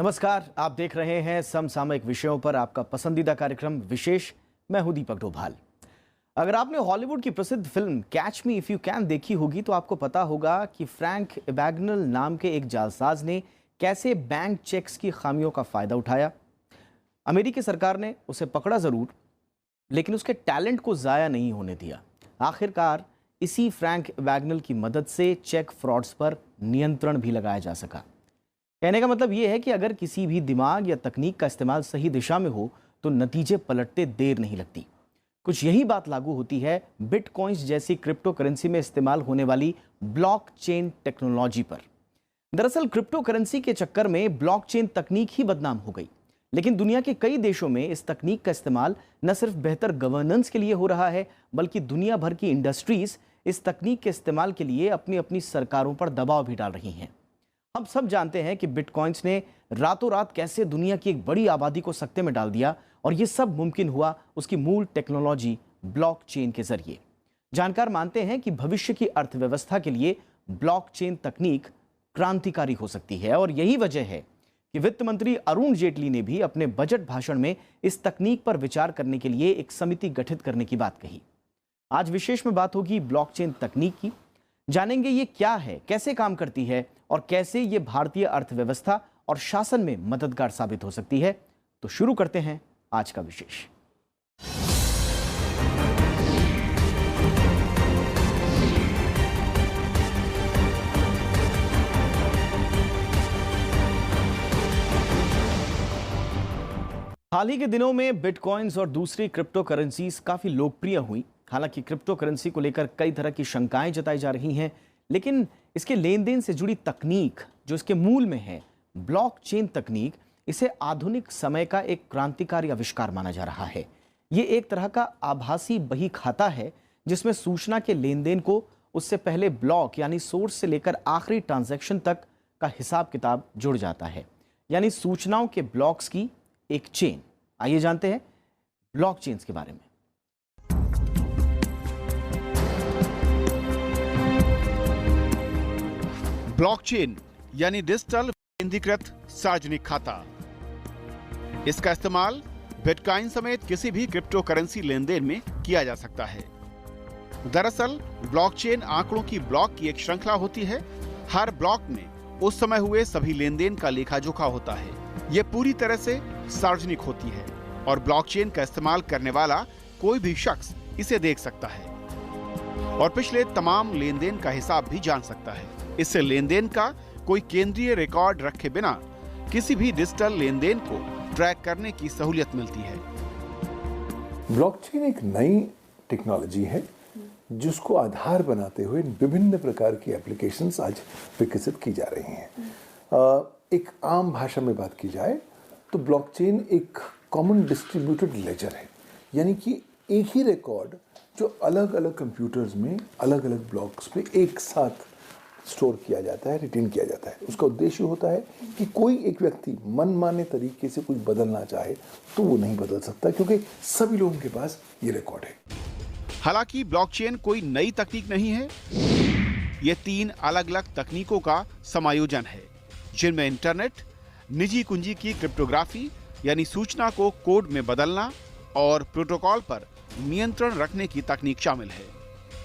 नमस्कार, आप देख रहे हैं समसामयिक विषयों पर आपका पसंदीदा कार्यक्रम विशेष। मैं हूं दीपक डोभाल। अगर आपने हॉलीवुड की प्रसिद्ध film catch me if you can देखी होगी तो आपको पता होगा कि फ्रैंक एबैग्नल नाम के एक जालसाज ने कैसे बैंक चेक्स की खामियों का फायदा उठाया। अमेरिकी सरकार ने उसे पकड़ा जरूर, लेकिन उसके टैलेंट को जाया नहीं होने दिया। आखिरकार इसी फ्रैंक एबैग्नल की मदद से चेक फ्रॉड्स पर नियंत्रण भी लगाया जा सका। कहने का मतलब यह है कि अगर किसी भी दिमाग या तकनीक का इस्तेमाल सही दिशा में हो तो नतीजे पलटते देर नहीं लगती। कुछ यही बात लागू होती है बिटकॉइंस जैसी क्रिप्टो करेंसी में इस्तेमाल होने वाली ब्लॉकचेन टेक्नोलॉजी पर। दरअसल क्रिप्टो करेंसी के चक्कर में ब्लॉकचेन तकनीक ही बदनाम हो गई, लेकिन दुनिया के कई देशों में इस तकनीक का इस्तेमाल न सिर्फ बेहतर गवर्नेंस के लिए हो रहा है, बल्कि दुनिया भर की इंडस्ट्रीज इस तकनीक के इस्तेमाल के लिए अपनी अपनी सरकारों पर दबाव भी डाल रही हैं। हम सब जानते हैं कि बिटकॉइंस ने रातों रात कैसे दुनिया की एक बड़ी आबादी को सकते में डाल दिया, और ये सब मुमकिन हुआ उसकी मूल टेक्नोलॉजी ब्लॉकचेन के जरिए। जानकार मानते हैं कि भविष्य की अर्थव्यवस्था के लिए ब्लॉकचेन तकनीक क्रांतिकारी हो सकती है, और यही वजह है कि वित्त मंत्री अरुण जेटली ने भी अपने बजट भाषण में इस तकनीक पर विचार करने के लिए एक समिति गठित करने की बात कही। आज विशेष में बात होगी ब्लॉकचेन तकनीक की। जानेंगे ये क्या है, कैसे काम करती है और कैसे ये भारतीय अर्थव्यवस्था और शासन में मददगार साबित हो सकती है। तो शुरू करते हैं आज का विशेष। हाल ही के दिनों में बिटकॉइंस और दूसरी क्रिप्टो करेंसीज काफी लोकप्रिय हुई। हालांकि क्रिप्टो करेंसी को लेकर कई तरह की शंकाएं जताई जा रही हैं, लेकिन इसके लेन देन से जुड़ी तकनीक जो इसके मूल में है, ब्लॉकचेन तकनीक, इसे आधुनिक समय का एक क्रांतिकारी आविष्कार माना जा रहा है। ये एक तरह का आभासी बही खाता है जिसमें सूचना के लेन देन को उससे पहले ब्लॉक यानी सोर्स से लेकर आखिरी ट्रांजैक्शन तक का हिसाब किताब जुड़ जाता है, यानी सूचनाओं के ब्लॉक्स की एक चेन। आइए जानते हैं ब्लॉकचेन के बारे में। ब्लॉकचेन यानी डिजिटल केंद्रीकृत सार्वजनिक खाता। इसका इस्तेमाल बिटकॉइन समेत किसी भी क्रिप्टो करेंसी लेन देन में किया जा सकता है। दरअसल ब्लॉकचेन आंकड़ों की ब्लॉक की एक श्रृंखला होती है। हर ब्लॉक में उस समय हुए सभी लेन देन का लेखा जोखा होता है। यह पूरी तरह से सार्वजनिक होती है और ब्लॉकचेन का इस्तेमाल करने वाला कोई भी शख्स इसे देख सकता है और पिछले तमाम लेन देन का हिसाब भी जान सकता है। इससे लेन देन का कोई केंद्रीय रिकॉर्ड रखे बिना किसी भी डिजिटल लेन देन को ट्रैक करने की सहूलियत मिलती है। ब्लॉकचेन एक नई टेक्नोलॉजी है जिसको आधार बनाते हुए विभिन्न प्रकार की एप्लीकेशंस आज विकसित की जा रही हैं। एक आम भाषा में बात की जाए तो ब्लॉकचेन एक कॉमन डिस्ट्रीब्यूटेड लेजर है, यानी कि एक ही रिकॉर्ड जो अलग अलग कंप्यूटर्स में अलग अलग ब्लॉक्स पे एक साथ स्टोर किया जाता है, रिटेन किया जाता है। उसका उद्देश्य होता है कि कोई एक व्यक्ति मनमाने तरीके से कुछ बदलना चाहे तो वो नहीं बदल सकता, क्योंकि सभी लोगों के पास ये रिकॉर्ड है। हालांकि ब्लॉकचेन कोई नई तकनीक नहीं है। ये 3 अलग अलग तकनीकों का समायोजन है, जिनमें इंटरनेट, निजी कुंजी की क्रिप्टोग्राफी यानी सूचना को कोड में बदलना और प्रोटोकॉल पर नियंत्रण रखने की तकनीक शामिल है।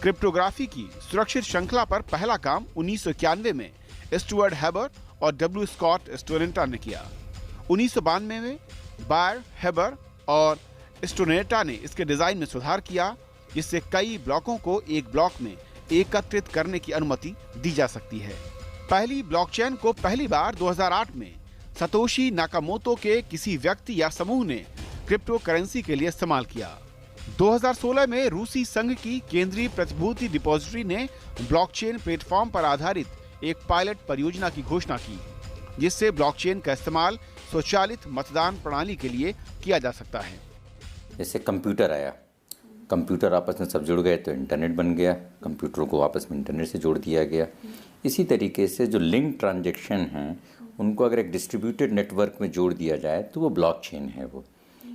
क्रिप्टोग्राफी की सुरक्षित श्रृंखला पर पहला काम 1991 में स्टुअर्ट हेबर और डब्ल्यू स्कॉट स्टोरेंटा ने किया। 1992 में बायर, हेबर और स्टोरेंटा ने इसके डिजाइन में सुधार किया, जिससे कई ब्लॉकों को एक ब्लॉक में एकत्रित करने की अनुमति दी जा सकती है। पहली ब्लॉकचेन को पहली बार 2008 में सतोशी नाकामोतो के किसी व्यक्ति या समूह ने क्रिप्टो करेंसी के लिए इस्तेमाल किया। 2016 में रूसी संघ की केंद्रीय प्रतिभूति डिपॉजिटरी ने ब्लॉकचेन प्लेटफॉर्म पर आधारित एक पायलट परियोजना की घोषणा की, जिससे ब्लॉकचेन का इस्तेमाल स्वचालित मतदान प्रणाली के लिए किया जा सकता है। जैसे कंप्यूटर आया, कंप्यूटर आपस में सब जुड़ गए तो इंटरनेट बन गया, कंप्यूटरों को आपस में इंटरनेट से जोड़ दिया गया। इसी तरीके से जो लिंक ट्रांजैक्शन हैं उनको अगर एक डिस्ट्रीब्यूटेड नेटवर्क में जोड़ दिया जाए तो वो ब्लॉकचेन है। वो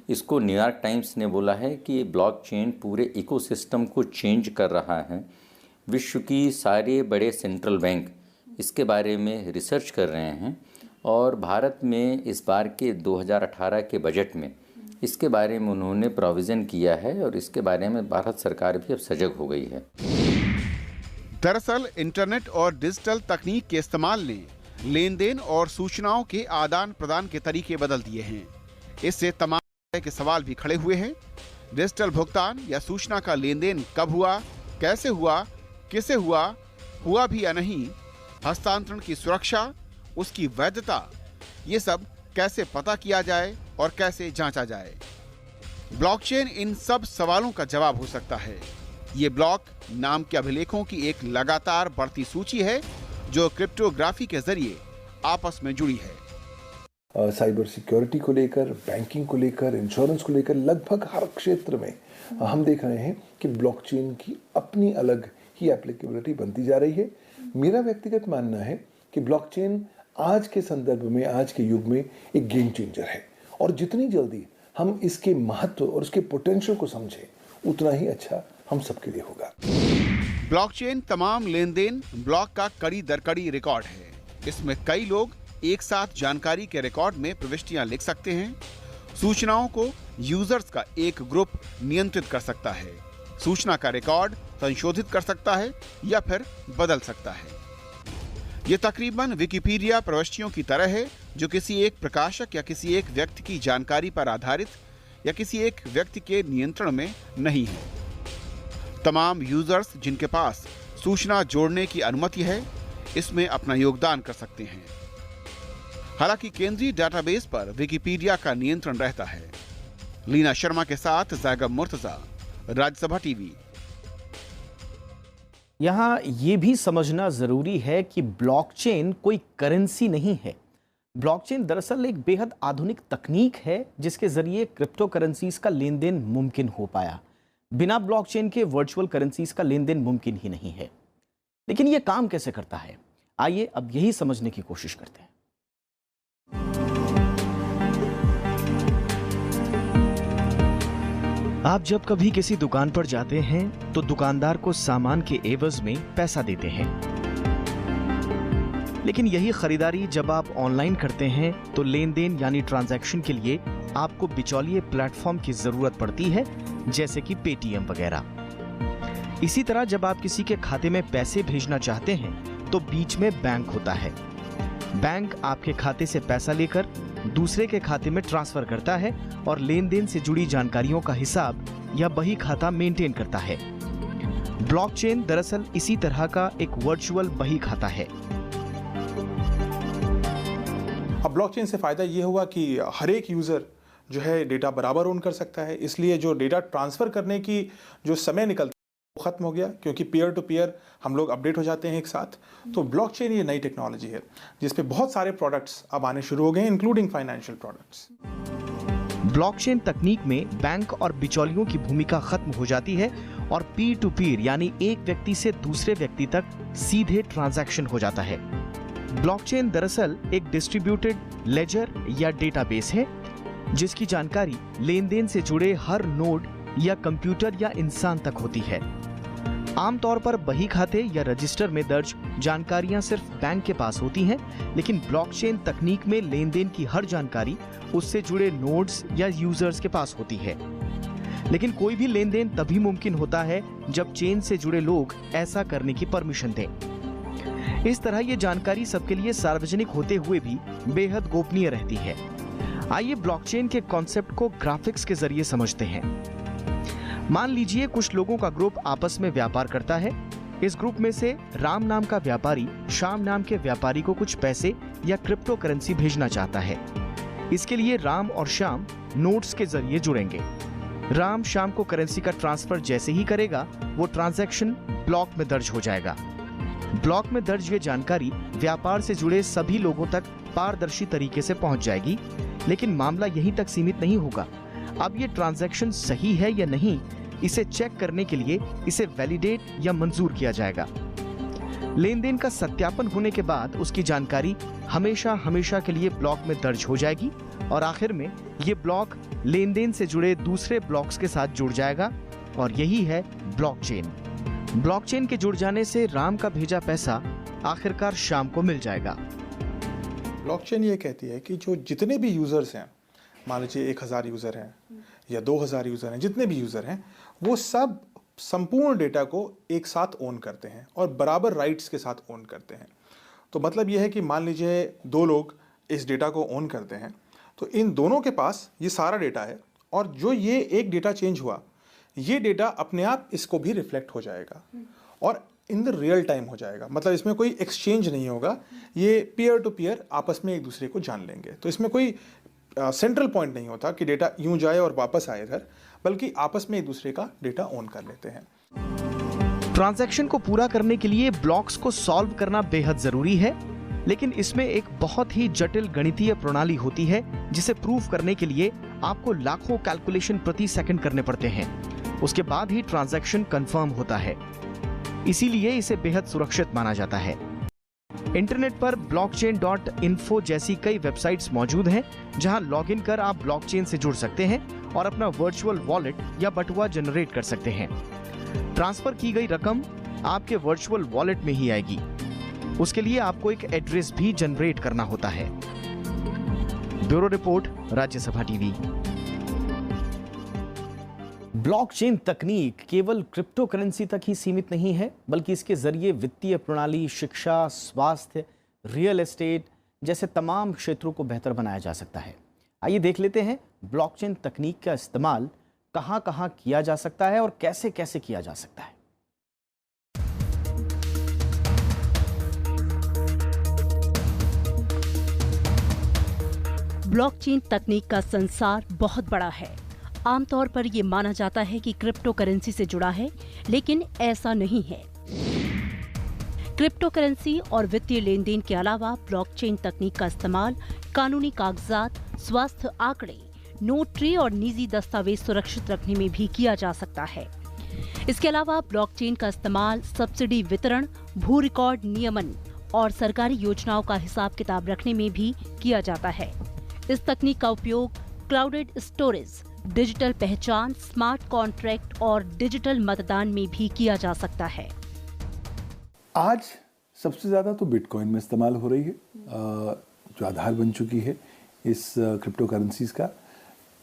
इसको न्यूयॉर्क टाइम्स ने बोला है कि ब्लॉकचेन पूरे इकोसिस्टम को चेंज कर रहा है। विश्व की सारे बड़े सेंट्रल बैंक इसके बारे में रिसर्च कर रहे हैं और भारत में इस बार के 2018 के बजट में इसके बारे में उन्होंने प्रोविज़न किया है और इसके बारे में भारत सरकार भी अब सजग हो गई है। दरअसल इंटरनेट और डिजिटल तकनीक के इस्तेमाल ने लेन देन और सूचनाओं के आदान प्रदान के तरीके बदल दिए हैं। इससे तमाम तरह के सवाल भी खड़े हुए हैं। डिजिटल भुगतान या सूचना का लेन देन कब हुआ, कैसे हुआ, किसे हुआ भी या नहीं, हस्तांतरण की सुरक्षा, उसकी वैधता, ये सब कैसे पता किया जाए और कैसे जांचा जाए। ब्लॉकचेन इन सब सवालों का जवाब हो सकता है। ये ब्लॉक नाम के अभिलेखों की एक लगातार बढ़ती सूची है जो क्रिप्टोग्राफी के जरिए आपस में जुड़ी है। साइबर सिक्योरिटी को लेकर, बैंकिंग को लेकर, इंश्योरेंस को लेकर लगभग हर क्षेत्र में हम देख रहे हैं कि ब्लॉकचेन की अपनी अलग ही एप्लीकेबिलिटी बनती जा रही है। मेरा व्यक्तिगत मानना है कि ब्लॉकचेन आज के संदर्भ में, आज के युग में एक गेम चेंजर है और जितनी जल्दी हम इसके महत्व और उसके पोटेंशियल को समझें उतना ही अच्छा हम सबके लिए होगा। ब्लॉकचेन तमाम लेन देन ब्लॉक का कड़ी दर कड़ी रिकॉर्ड है। इसमें कई लोग एक साथ जानकारी के रिकॉर्ड में प्रविष्टियां लिख सकते हैं। सूचनाओं को यूजर्स का एक ग्रुप नियंत्रित कर सकता है। सूचना का रिकॉर्ड संशोधित कर सकता है या फिर बदल सकता है। ये तकरीबन विकिपीडिया प्रविष्टियों की तरह है जो किसी एक प्रकाशक या किसी एक व्यक्ति की जानकारी पर आधारित या किसी एक व्यक्ति के नियंत्रण में नहीं है। तमाम यूजर्स जिनके पास सूचना जोड़ने की अनुमति है इसमें अपना योगदान कर सकते हैं। हालांकि केंद्रीय डेटाबेस पर विकिपीडिया का नियंत्रण रहता है। लीना शर्मा के साथ ज़ैगब मुर्तजा, राज्यसभा टीवी। यहाँ ये भी समझना जरूरी है कि ब्लॉकचेन कोई करेंसी नहीं है। ब्लॉकचेन दरअसल एक बेहद आधुनिक तकनीक है जिसके जरिए क्रिप्टो करेंसीज का लेन देन मुमकिन हो पाया। बिना ब्लॉकचेन के वर्चुअल करेंसीज का लेन देन मुमकिन ही नहीं है। लेकिन ये काम कैसे करता है, आइए अब यही समझने की कोशिश करते हैं। आप जब कभी किसी दुकान पर जाते हैं तो दुकानदार को सामान के एवज में पैसा देते हैं, लेकिन यही खरीदारी जब आप ऑनलाइन करते हैं तो लेन देन यानी ट्रांजैक्शन के लिए आपको बिचौलिए प्लेटफॉर्म की जरूरत पड़ती है, जैसे कि पेटीएम वगैरह। इसी तरह जब आप किसी के खाते में पैसे भेजना चाहते हैं तो बीच में बैंक होता है। बैंक आपके खाते से पैसा लेकर दूसरे के खाते में ट्रांसफर करता है और लेन देन से जुड़ी जानकारियों का हिसाब या बही खाता मेंटेन करता है। ब्लॉकचेन दरअसल इसी तरह का एक वर्चुअल बही खाता है। अब ब्लॉकचेन से फ़ायदा ये हुआ कि हर एक यूज़र जो है डेटा बराबर ओन कर सकता है, इसलिए जो डेटा ट्रांसफ़र करने की जो समय निकलता है वो ख़त्म हो गया, क्योंकि पीयर टू पीयर हम लोग अपडेट हो जाते हैं एक साथ। तो ब्लॉकचेन ये नई टेक्नोलॉजी है जिस पे बहुत सारे प्रोडक्ट्स अब आने शुरू हो गए हैं, इंक्लूडिंग फाइनेंशियल प्रोडक्ट्स। ब्लॉकचेन तकनीक में बैंक और बिचौलियों की भूमिका खत्म हो जाती है और पीर टू पीर यानी एक व्यक्ति से दूसरे व्यक्ति तक सीधे ट्रांजैक्शन हो जाता है। ब्लॉकचेन दरअसल एक डिस्ट्रीब्यूटेड लेजर या डेटाबेस है जिसकी जानकारी लेन देन से जुड़े हर नोड या कंप्यूटर या इंसान तक होती है। आमतौर पर बही खाते या रजिस्टर में दर्ज जानकारियां सिर्फ बैंक के पास होती हैं, लेकिन ब्लॉकचेन तकनीक में लेन देन की हर जानकारी उससे जुड़े नोड्स या यूजर्स के पास होती है। लेकिन कोई भी लेन देन तभी मुमकिन होता है जब चेन से जुड़े लोग ऐसा करने की परमिशन दें। इस तरह ये जानकारी सबके लिए सार्वजनिक होते हुए भी बेहद गोपनीय रहती है। आइए ब्लॉकचेन के कॉन्सेप्ट को ग्राफिक्स के जरिए समझते हैं। मान लीजिए कुछ लोगों का ग्रुप आपस में व्यापार करता है। इस ग्रुप में से राम नाम का व्यापारी श्याम नाम के व्यापारी को कुछ पैसे या क्रिप्टो करेंसी भेजना चाहता है। इसके लिए राम और श्याम नोट्स के जरिए जुड़ेंगे। राम श्याम को करेंसी का ट्रांसफर जैसे ही करेगा वो ट्रांजैक्शन ब्लॉक में दर्ज हो जाएगा। ब्लॉक में दर्ज ये जानकारी व्यापार से जुड़े सभी लोगों तक पारदर्शी तरीके से पहुंच जाएगी। लेकिन मामला यहीं तक सीमित नहीं होगा। अब ये ट्रांजैक्शन सही है या नहीं, इसे चेक करने के लिए इसे वैलिडेट या मंजूर किया जाएगा। लेन देन का सत्यापन होने के बाद उसकी जानकारी हमेशा हमेशा के लिए ब्लॉक में दर्ज हो जाएगी और आखिर में ये ब्लॉक लेन देन से जुड़े दूसरे ब्लॉक्स के साथ जुड़ जाएगा और यही है ब्लॉकचेन। ब्लॉकचेन के जुड़ जाने से राम का भेजा पैसा आखिरकार श्याम को मिल जाएगा। ब्लॉकचेन ये कहती है कि जो जितने भी यूज़र्स हैं, मान लीजिए 1000 यूज़र हैं या 2000 यूज़र हैं, जितने भी यूज़र हैं, वो सब संपूर्ण डेटा को एक साथ ओन करते हैं और बराबर राइट्स के साथ ओन करते हैं। तो मतलब ये है कि मान लीजिए 2 लोग इस डेटा को ओन करते हैं, तो इन दोनों के पास ये सारा डेटा है और जो ये एक डेटा चेंज हुआ, ये डेटा अपने आप इसको भी रिफ्लेक्ट हो जाएगा और इन द रियल टाइम हो जाएगा। मतलब इसमें कोई एक्सचेंज नहीं होगा, ये पीयर टू पीयर आपस में एक दूसरे को जान लेंगे। तो इसमें कोई सेंट्रल पॉइंट नहीं होता कि डेटा यूं जाए और वापस आए इधर, बल्कि आपस में एक दूसरे का डेटा ओन कर लेते हैं। ट्रांजैक्शन को पूरा करने के लिए ब्लॉक्स को सॉल्व करना बेहद जरूरी है, लेकिन इसमें एक बहुत ही जटिल गणितीय प्रणाली होती है जिसे प्रूव करने के लिए आपको लाखों कैलकुलेशन प्रति सेकंड करने पड़ते हैं। उसके बाद ही ट्रांजैक्शन कंफर्म होता है, इसीलिए इसे बेहद सुरक्षित माना जाता है। इंटरनेट पर blockchain.info जैसी कई वेबसाइट्स मौजूद हैं जहां लॉगिन कर आप ब्लॉकचेन से जुड़ सकते हैं और अपना वर्चुअल वॉलेट या बटुआ जनरेट कर सकते हैं। ट्रांसफर की गई रकम आपके वर्चुअल वॉलेट में ही आएगी। उसके लिए आपको एक एड्रेस भी जनरेट करना होता है। Bureau report, Rajya Sabha TV. Blockchain तकनीक केवल क्रिप्टो करेंसी तक ही सीमित नहीं है, बल्कि इसके जरिए वित्तीय प्रणाली, शिक्षा, स्वास्थ्य, रियल एस्टेट जैसे तमाम क्षेत्रों को बेहतर बनाया जा सकता है। आइए देख लेते हैं ब्लॉकचेन तकनीक का इस्तेमाल कहां-कहां किया जा सकता है और कैसे-कैसे किया जा सकता है। ब्लॉकचेन तकनीक का संसार बहुत बड़ा है। आमतौर पर ये माना जाता है कि क्रिप्टो करेंसी से जुड़ा है, लेकिन ऐसा नहीं है। क्रिप्टो करेंसी और वित्तीय लेन देन के अलावा ब्लॉकचेन तकनीक का इस्तेमाल कानूनी कागजात, स्वास्थ्य आंकड़े, नोटरी और निजी दस्तावेज सुरक्षित रखने में भी किया जा सकता है। इसके अलावा ब्लॉकचेन का इस्तेमाल सब्सिडी वितरण, भू रिकॉर्ड नियमन और सरकारी योजनाओं का हिसाब किताब रखने में भी किया जाता है। इस तकनीक का उपयोग क्लाउडेड स्टोरेज, डिजिटल पहचान, स्मार्ट कॉन्ट्रैक्ट और डिजिटल मतदान में भी किया जा सकता है। आज सबसे ज़्यादा तो बिटकॉइन में इस्तेमाल हो रही है, जो आधार बन चुकी है इस क्रिप्टो करेंसीज का।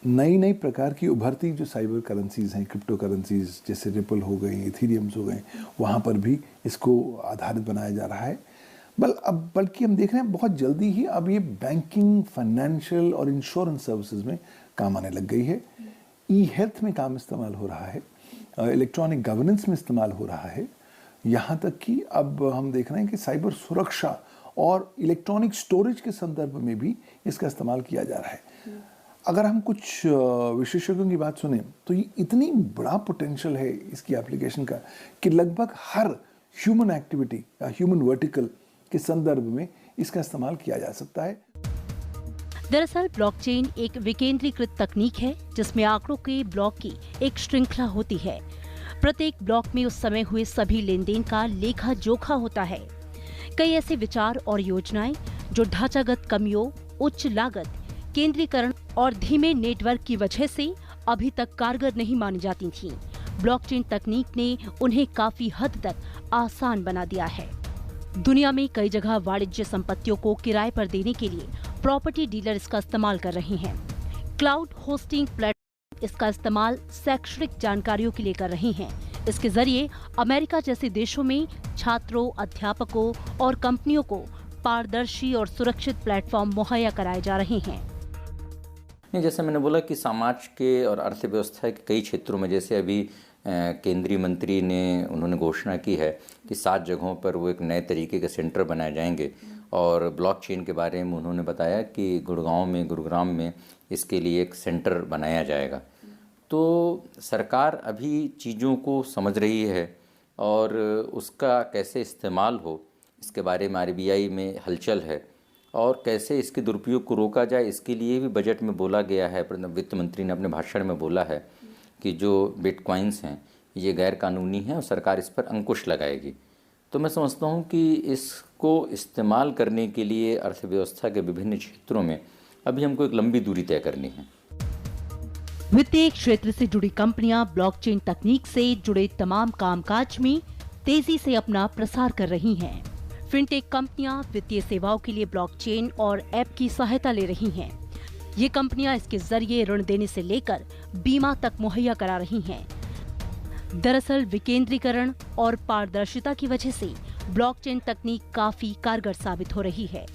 नई नई प्रकार की उभरती जो साइबर करेंसीज हैं, क्रिप्टो करेंसीज जैसे रिपल हो गई, इथीरियम्स हो गए, वहाँ पर भी इसको आधारित बनाया जा रहा है। बल्कि हम देख रहे हैं बहुत जल्दी ही अब ये बैंकिंग, फाइनेंशियल और इंश्योरेंस सर्विसेज में काम आने लग गई है। ई हेल्थ में काम इस्तेमाल हो रहा है, इलेक्ट्रॉनिक गवर्नेंस में इस्तेमाल हो रहा है। यहाँ तक कि अब हम देख रहे हैं कि साइबर सुरक्षा और इलेक्ट्रॉनिक स्टोरेज के संदर्भ में भी इसका इस्तेमाल किया जा रहा है। अगर हम कुछ विशेषज्ञों की बात सुने तो ये इतनी बड़ा पोटेंशियल है इसकी एप्लीकेशन का कि लगभग हर ह्यूमन एक्टिविटी या ह्यूमन वर्टिकल के संदर्भ में इसका इस्तेमाल किया जा सकता है। दरअसल ब्लॉकचेन एक विकेंद्रीकृत तकनीक है जिसमें आंकड़ों के ब्लॉक की एक श्रृंखला होती है। प्रत्येक ब्लॉक में उस समय हुए सभी लेन देन का लेखा जोखा होता है। कई ऐसे विचार और योजनाएं जो ढांचागत कमियों, उच्च लागत, केंद्रीकरण और धीमे नेटवर्क की वजह से अभी तक कारगर नहीं मानी जाती थीं। ब्लॉकचेन तकनीक ने उन्हें काफी हद तक आसान बना दिया है। दुनिया में कई जगह वाणिज्य संपत्तियों को किराए पर देने के लिए प्रॉपर्टी डीलर इसका इस्तेमाल कर रहे हैं। क्लाउड होस्टिंग प्लेटफॉर्म इसका इस्तेमाल शैक्षणिक जानकारियों के लिए कर रहे हैं। इसके जरिए अमेरिका जैसे देशों में छात्रों, अध्यापकों और कंपनियों को पारदर्शी और सुरक्षित प्लेटफॉर्म मुहैया कराए जा रहे हैं। जैसे मैंने बोला कि समाज के और अर्थव्यवस्था के कई क्षेत्रों में, जैसे अभी केंद्रीय मंत्री ने उन्होंने घोषणा की है कि 7 जगहों पर वो एक नए तरीके के सेंटर बनाए जाएंगे और ब्लॉकचेन के बारे में उन्होंने बताया कि गुड़गांव में, गुरुग्राम में इसके लिए एक सेंटर बनाया जाएगा। तो सरकार अभी चीज़ों को समझ रही है और उसका कैसे इस्तेमाल हो इसके बारे में RBI में हलचल है और कैसे इसके दुरुपयोग को रोका जाए इसके लिए भी बजट में बोला गया है। वित्त मंत्री ने अपने भाषण में बोला है कि जो बिटकॉइंस हैं ये गैर कानूनी हैं और सरकार इस पर अंकुश लगाएगी। तो मैं समझता हूँ कि इसको इस्तेमाल करने के लिए अर्थव्यवस्था के विभिन्न क्षेत्रों में अभी हमको एक लंबी दूरी तय करनी है। वित्तीय क्षेत्र से जुड़ी कंपनियां ब्लॉकचेन तकनीक से जुड़े तमाम कामकाज में तेजी से अपना प्रसार कर रही हैं। फिनटेक कंपनियां वित्तीय सेवाओं के लिए ब्लॉकचेन और ऐप की सहायता ले रही हैं। ये कंपनियां इसके जरिए ऋण देने से लेकर बीमा तक मुहैया करा रही हैं। दरअसल विकेंद्रीकरण और पारदर्शिता की वजह से ब्लॉकचेन तकनीक काफी कारगर साबित हो रही है।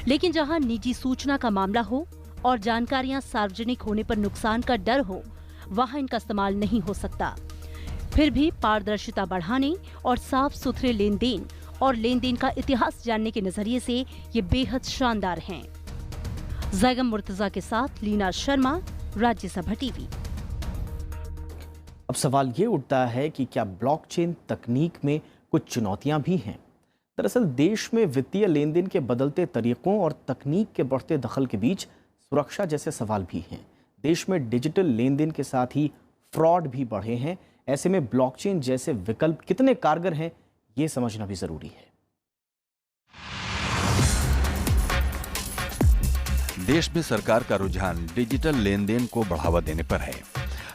लेकिन जहां निजी सूचना का मामला हो और जानकारियां सार्वजनिक होने पर नुकसान का डर हो, वहां इनका इस्तेमाल नहीं हो सकता। फिर भी पारदर्शिता बढ़ाने और साफ सुथरे लेन देन और लेन देन का इतिहास जानने के नजरिए से ये बेहद शानदार हैं। जैगम मुर्तजा के साथ लीना शर्मा, राज्यसभा टीवी। अब सवाल ये उठता है कि क्या ब्लॉकचेन तकनीक में कुछ चुनौतियां भी हैं? दरअसल देश में वित्तीय लेन देन के बदलते तरीकों और तकनीक के बढ़ते दखल के बीच सुरक्षा जैसे सवाल भी हैं। देश में डिजिटल लेन देन के साथ ही फ्रॉड भी बढ़े हैं। ऐसे में ब्लॉकचेन जैसे विकल्प कितने कारगर हैं, ये समझना भी जरूरी है। देश में सरकार का रुझान डिजिटल लेन देन को बढ़ावा देने पर है।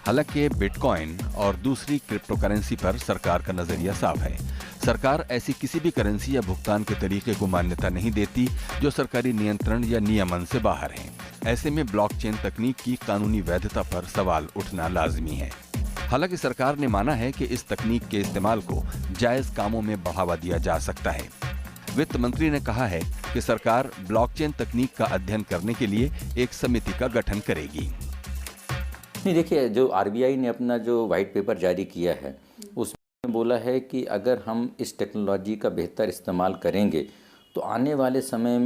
हालांकि बिटकॉइन और दूसरी क्रिप्टो करेंसी पर सरकार का नजरिया साफ है। सरकार ऐसी किसी भी करेंसी या भुगतान के तरीके को मान्यता नहीं देती जो सरकारी नियंत्रण या नियमन से बाहर है। ऐसे में ब्लॉकचेन तकनीक की कानूनी वैधता पर सवाल उठना लाजमी है। हालांकि सरकार ने माना है कि इस तकनीक के इस्तेमाल को जायज कामों में बढ़ावा दिया जा सकता है। वित्त मंत्री ने कहा है कि सरकार ब्लॉकचेन तकनीक का अध्ययन करने के लिए एक समिति का गठन करेगी। नहीं, देखिए, जो आरबीआई ने अपना जो व्हाइट पेपर जारी किया है उसमें बोला है कि अगर हम इस टेक्नोलॉजी का बेहतर इस्तेमाल करेंगे तो आने वाले समय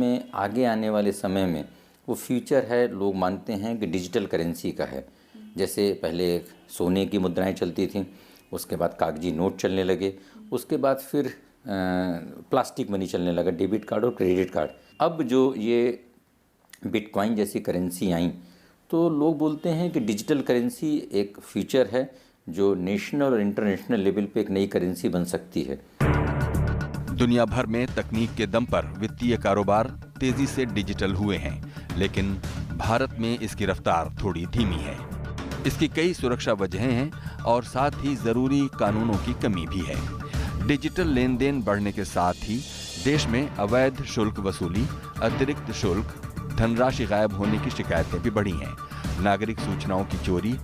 में वो फ्यूचर है, लोग मानते हैं कि डिजिटल करेंसी का है। जैसे पहले सोने की मुद्राएं चलती थीं, उसके बाद कागजी नोट चलने लगे, उसके बाद फिर प्लास्टिक मनी चलने लगा, डेबिट कार्ड और क्रेडिट कार्ड। अब जो ये बिटकॉइन जैसी करेंसी आई तो लोग बोलते हैं कि डिजिटल करेंसी एक फ्यूचर है जो नेशनल और इंटरनेशनल लेवल पे एक नई करेंसी बन सकती है। दुनिया भर में तकनीक के दम पर वित्तीय कारोबार तेजी से डिजिटल हुए हैं, लेकिन भारत में इसकी रफ्तार थोड़ी धीमी है। इसकी कई सुरक्षा वजहें हैं और साथ ही जरूरी कानूनों की कमी भी है। डिजिटल लेन देन बढ़ने के साथ ही देश में अवैध शुल्क वसूली, अतिरिक्त शुल्क, धनराशि गायब होने की शिकायतें भी बढ़ी हैं। नागरिक सूचनाओं की चोरी,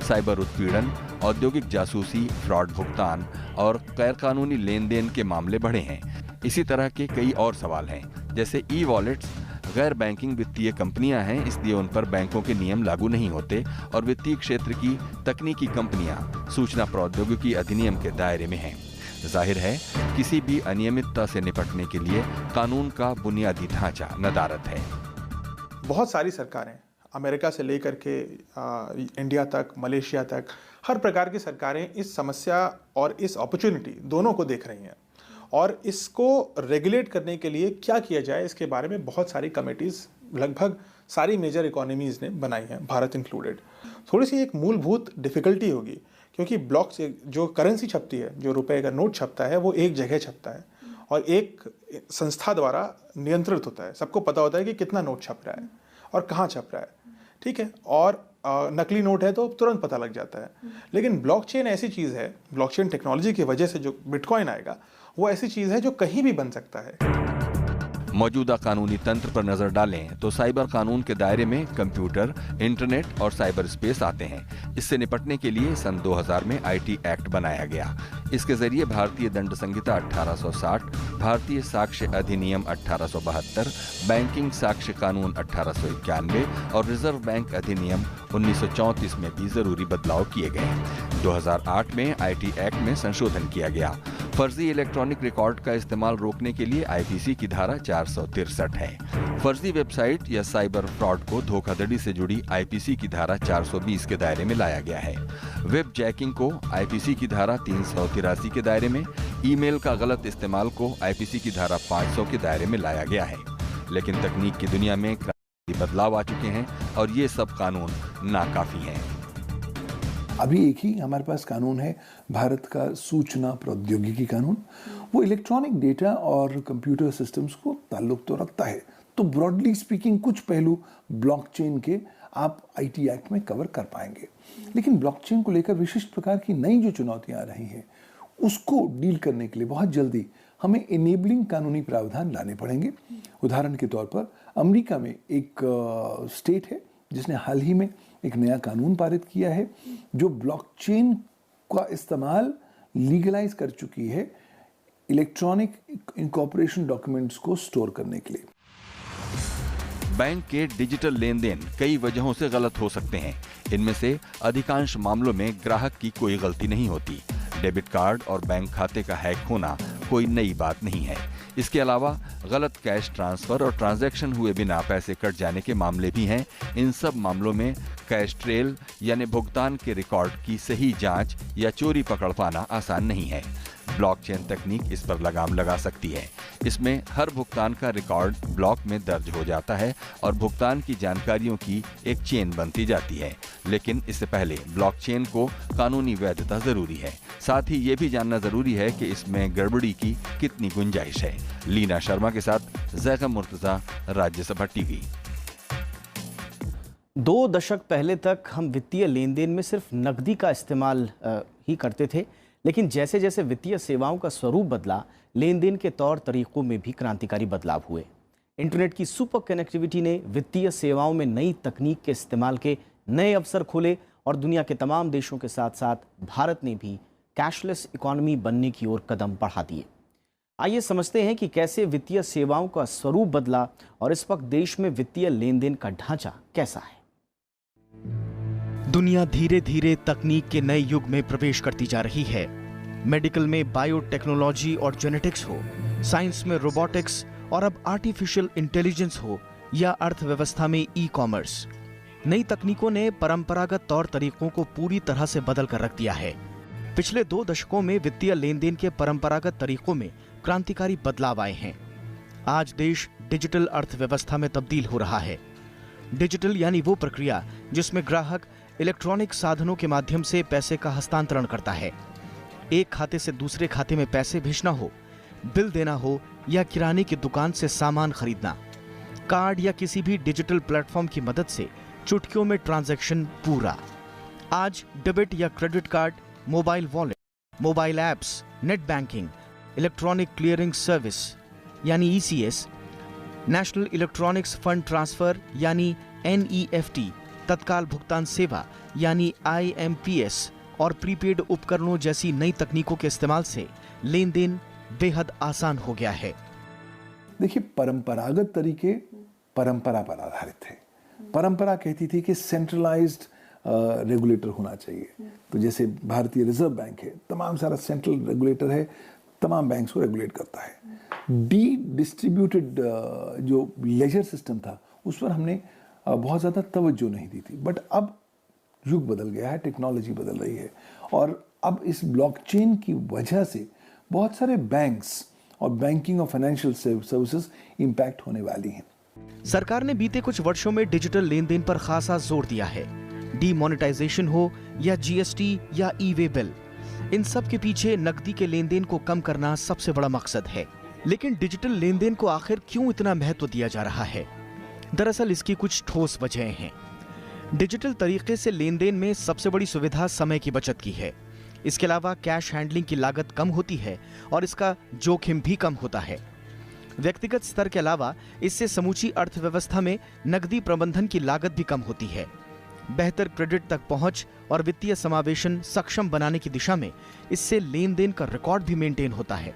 साइबर उत्पीड़न, औद्योगिक जासूसी, फ्रॉड भुगतान और गैरकानूनी लेन देन के मामले बढ़े हैं। इसी तरह के कई और सवाल हैं, जैसे ई वॉलेट्स गैर बैंकिंग वित्तीय कंपनियां हैं, इसलिए उन पर बैंकों के नियम लागू नहीं होते और वित्तीय क्षेत्र की तकनीकी कंपनियां सूचना प्रौद्योगिकी अधिनियम के दायरे में हैं। जाहिर है किसी भी अनियमितता से निपटने के लिए कानून का बुनियादी ढांचा नदारद है। बहुत सारी सरकारें, अमेरिका से लेकर के इंडिया तक, मलेशिया तक, हर प्रकार की सरकारें इस समस्या और इस अपॉर्चुनिटी दोनों को देख रही हैं और इसको रेगुलेट करने के लिए क्या किया जाए इसके बारे में बहुत सारी कमेटीज़ लगभग सारी मेजर इकोनॉमीज़ ने बनाई हैं, भारत इंक्लूडेड। थोड़ी सी एक मूलभूत डिफ़िकल्टी होगी क्योंकि ब्लॉक से जो करेंसी छपती है, जो रुपए का नोट छपता है, वो एक जगह छपता है और एक संस्था द्वारा नियंत्रित होता है। सबको पता होता है कि कितना नोट छप रहा है और कहाँ छप रहा है, ठीक है। और नकली नोट है तो तुरंत पता लग जाता है। लेकिन ब्लॉकचेन ऐसी चीज़ है, ब्लॉकचेन टेक्नोलॉजी की वजह से जो बिटकॉइन आएगा वो ऐसी चीज़ है जो कहीं भी बन सकता है। मौजूदा कानूनी तंत्र पर नजर डालें तो साइबर कानून के दायरे में कंप्यूटर, इंटरनेट और साइबर स्पेस आते हैं। इससे निपटने के लिए सन 2000 में आईटी एक्ट बनाया गया। इसके जरिए भारतीय दंड संहिता 1860, भारतीय साक्ष्य अधिनियम 1872, बैंकिंग साक्ष्य कानून 1891 और रिजर्व बैंक अधिनियम 1934 में भी जरूरी बदलाव किए गए। 2008 में आईटी एक्ट में संशोधन किया गया। फर्जी इलेक्ट्रॉनिक रिकॉर्ड का इस्तेमाल रोकने के लिए आईपीसी की धारा 463 है। फर्जी वेबसाइट या साइबर फ्रॉड को धोखाधड़ी से जुड़ी आईपीसी की धारा 420 के दायरे में लाया गया है। वेब जैकिंग को आईपीसी की धारा 383 के दायरे में, ईमेल का गलत इस्तेमाल को आईपीसी की धारा 500 के दायरे में लाया गया है। लेकिन तकनीक की दुनिया में बदलाव आ चुके हैं और ये सब कानून नाकाफी हैं। अभी एक ही हमारे पास कानून है, भारत का सूचना प्रौद्योगिकी कानून। वो इलेक्ट्रॉनिक डेटा और कंप्यूटर सिस्टम्स को ताल्लुक तो रखता है, तो ब्रॉडली स्पीकिंग कुछ पहलू ब्लॉकचेन के आप आईटी एक्ट में कवर कर पाएंगे। लेकिन ब्लॉकचेन को लेकर विशिष्ट प्रकार की नई जो चुनौतियां आ रही हैं उसको डील करने के लिए बहुत जल्दी हमें इनेबलिंग कानूनी प्रावधान लाने पड़ेंगे। उदाहरण के तौर पर अमेरिका में एक स्टेट है जिसने हाल ही में एक नया कानून पारित किया है जो ब्लॉकचेन का इस्तेमाल लीगलाइज कर चुकी है इलेक्ट्रॉनिक इनकॉर्पोरेशन डॉक्यूमेंट्स को स्टोर करने के लिए। बैंक के डिजिटल लेन देन कई वजहों से गलत हो सकते हैं। इनमें से अधिकांश मामलों में ग्राहक की कोई गलती नहीं होती। डेबिट कार्ड और बैंक खाते का हैक होना कोई नई बात नहीं है। इसके अलावा गलत कैश ट्रांसफर और ट्रांजैक्शन हुए बिना पैसे कट जाने के मामले भी हैं। इन सब मामलों में कैश ट्रेल यानी भुगतान के रिकॉर्ड की सही जांच या चोरी पकड़ पाना आसान नहीं है। ब्लॉकचेन तकनीक इस पर लगाम लगा सकती है। इसमें हर भुगतान का रिकॉर्ड ब्लॉक में दर्ज हो जाता है और भुगतान की जानकारियों की एक चेन बनती जाती है। लेकिन इससे पहले ब्लॉकचेन को कानूनी वैधता जरूरी है। साथ ही ये भी जानना जरूरी है कि इसमें गड़बड़ी की कितनी गुंजाइश है। लीना शर्मा के साथ जैकब मुर्तजा, राज्यसभा टीवी। 2 दशक पहले तक हम वित्तीय लेन देन में सिर्फ नकदी का इस्तेमाल ही करते थे, लेकिन जैसे जैसे वित्तीय सेवाओं का स्वरूप बदला, लेन देन के तौर तरीकों में भी क्रांतिकारी बदलाव हुए। इंटरनेट की सुपर कनेक्टिविटी ने वित्तीय सेवाओं में नई तकनीक के इस्तेमाल के नए अवसर खोले और दुनिया के तमाम देशों के साथ साथ भारत ने भी कैशलेस इकोनॉमी बनने की ओर कदम बढ़ा दिए। आइए समझते हैं कि कैसे वित्तीय सेवाओं का स्वरूप बदला और इस वक्त देश में वित्तीय लेन देन का ढांचा कैसा है। दुनिया धीरे धीरे तकनीक के नए युग में प्रवेश करती जा रही है। मेडिकल में बायोटेक्नोलॉजी और जेनेटिक्स हो, साइंस में रोबोटिक्स और अब आर्टिफिशियल इंटेलिजेंस हो या अर्थव्यवस्था में ई कॉमर्स, नई तकनीकों ने परंपरागत तौर तरीकों को पूरी तरह से बदल कर रख दिया है। पिछले 2 दशकों में वित्तीय लेन देन के परंपरागत तरीकों में क्रांतिकारी बदलाव आए हैं। आज देश डिजिटल अर्थव्यवस्था में तब्दील हो रहा है। डिजिटल यानी वो प्रक्रिया जिसमें ग्राहक इलेक्ट्रॉनिक साधनों के माध्यम से पैसे का हस्तांतरण करता है। एक खाते से दूसरे खाते में पैसे भेजना हो, बिल देना हो या किराने की दुकान से सामान खरीदना, कार्ड या किसी भी डिजिटल प्लेटफॉर्म की मदद से चुटकियों में ट्रांजैक्शन पूरा। आज डेबिट या credit card, mobile wallet, mobile apps, net banking, electronic clearing service यानी ECS, national electronics fund transfer यानी NEFT, तत्काल भुगतान सेवा यानी IMPS और प्रीपेड उपकरणों जैसी नई तकनीकों के इस्तेमाल से लेन देन बेहद आसान हो गया है। देखिए, परंपरागत तरीके परंपरा पर आधारित थे। परंपरा कहती थी कि सेंट्रलाइज्ड रेगुलेटर होना चाहिए। तो जैसे भारतीय रिजर्व बैंक है, तमाम सारा सेंट्रल रेगुलेटर है, तमाम बैंक्स को रेगुलेट करता है। डिस्ट्रीब्यूटेड जो लेजर सिस्टम था उस पर हमने बहुत ज़्यादा तवज्जो नहीं दी थी। बट अब युग बदल गया है, टेक्नोलॉजी बदल रही है और अब इस ब्लॉकचेन की वजह से बहुत सारे बैंक्स और बैंकिंग और फाइनेंशियल सर्विसेज इंपैक्ट होने वाली हैं। सरकार ने बीते कुछ वर्षों में डिजिटल लेन देन पर खासा जोर दिया है। डीमोनेटाइजेशन हो या GST या ई-वे बिल, इन सब के पीछे नकदी के लेन देन को कम करना सबसे बड़ा मकसद है। लेकिन डिजिटल लेन देन को आखिर क्यों इतना महत्व दिया जा रहा है? दरअसल इसकी कुछ ठोस वजहें हैं। डिजिटल तरीके से लेन देन में सबसे बड़ी सुविधा समय की बचत की है। इसके अलावा कैश हैंडलिंग की लागत कम होती है और इसका जोखिम भी कम होता है। व्यक्तिगत स्तर के अलावा इससे समूची अर्थव्यवस्था में नकदी प्रबंधन की लागत भी कम होती है। बेहतर क्रेडिट तक पहुंच और वित्तीय समावेशन सक्षम बनाने की दिशा में इससे लेन देन का रिकॉर्ड भी मेंटेन होता है।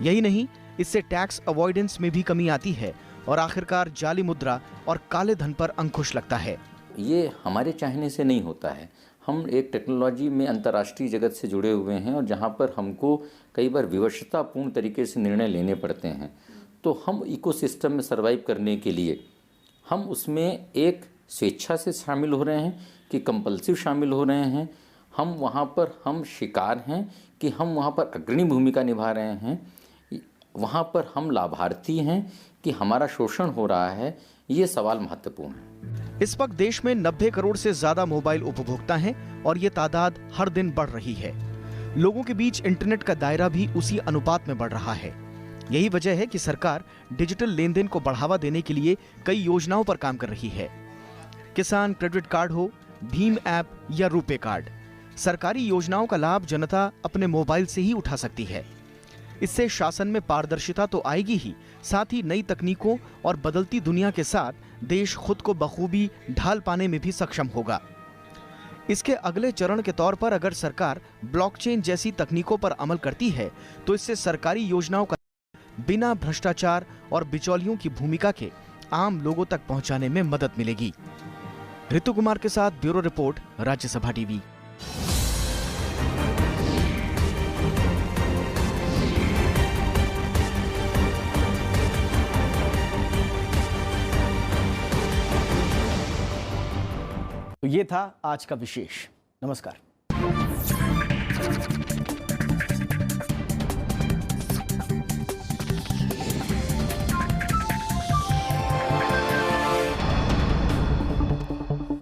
यही नहीं, इससे टैक्स अवॉइडेंस में भी कमी आती है और आखिरकार जाली मुद्रा और काले धन पर अंकुश लगता है। ये हमारे चाहने से नहीं होता है। हम एक टेक्नोलॉजी में अंतर्राष्ट्रीय जगत से जुड़े हुए हैं और जहाँ पर हमको कई बार विवशतापूर्ण तरीके से निर्णय लेने पड़ते हैं। तो हम इकोसिस्टम में सर्वाइव करने के लिए हम उसमें एक स्वेच्छा से शामिल हो रहे हैं कि कंपल्सिव शामिल हो रहे हैं। हम वहाँ पर हम शिकार हैं कि हम वहाँ पर अग्रणी भूमिका निभा रहे हैं, वहाँ पर हम लाभार्थी हैं कि हमारा शोषण हो रहा है। ये सवाल महत्वपूर्ण है। इस वक्त देश में 90 करोड़ से ज्यादा मोबाइल उपभोक्ता हैं और ये तादाद हर दिन बढ़ रही है। लोगों के बीच इंटरनेट का दायरा भी उसी अनुपात में बढ़ रहा है। यही वजह है कि सरकार डिजिटल लेन देन को बढ़ावा देने के लिए कई योजनाओं पर काम कर रही है। किसान क्रेडिट कार्ड हो, भीम ऐप या रुपे कार्ड, सरकारी योजनाओं का लाभ जनता अपने मोबाइल से ही उठा सकती है। इससे शासन में पारदर्शिता तो आएगी ही, साथ ही नई तकनीकों और बदलती दुनिया के साथ देश खुद को बखूबी ढाल पाने में भी सक्षम होगा। इसके अगले चरण के तौर पर अगर सरकार ब्लॉकचेन जैसी तकनीकों पर अमल करती है तो इससे सरकारी योजनाओं का बिना भ्रष्टाचार और बिचौलियों की भूमिका के आम लोगों तक पहुंचाने में मदद मिलेगी। ऋतु कुमार के साथ ब्यूरो रिपोर्ट, राज्यसभा टीवी। तो ये था आज का विशेष। नमस्कार।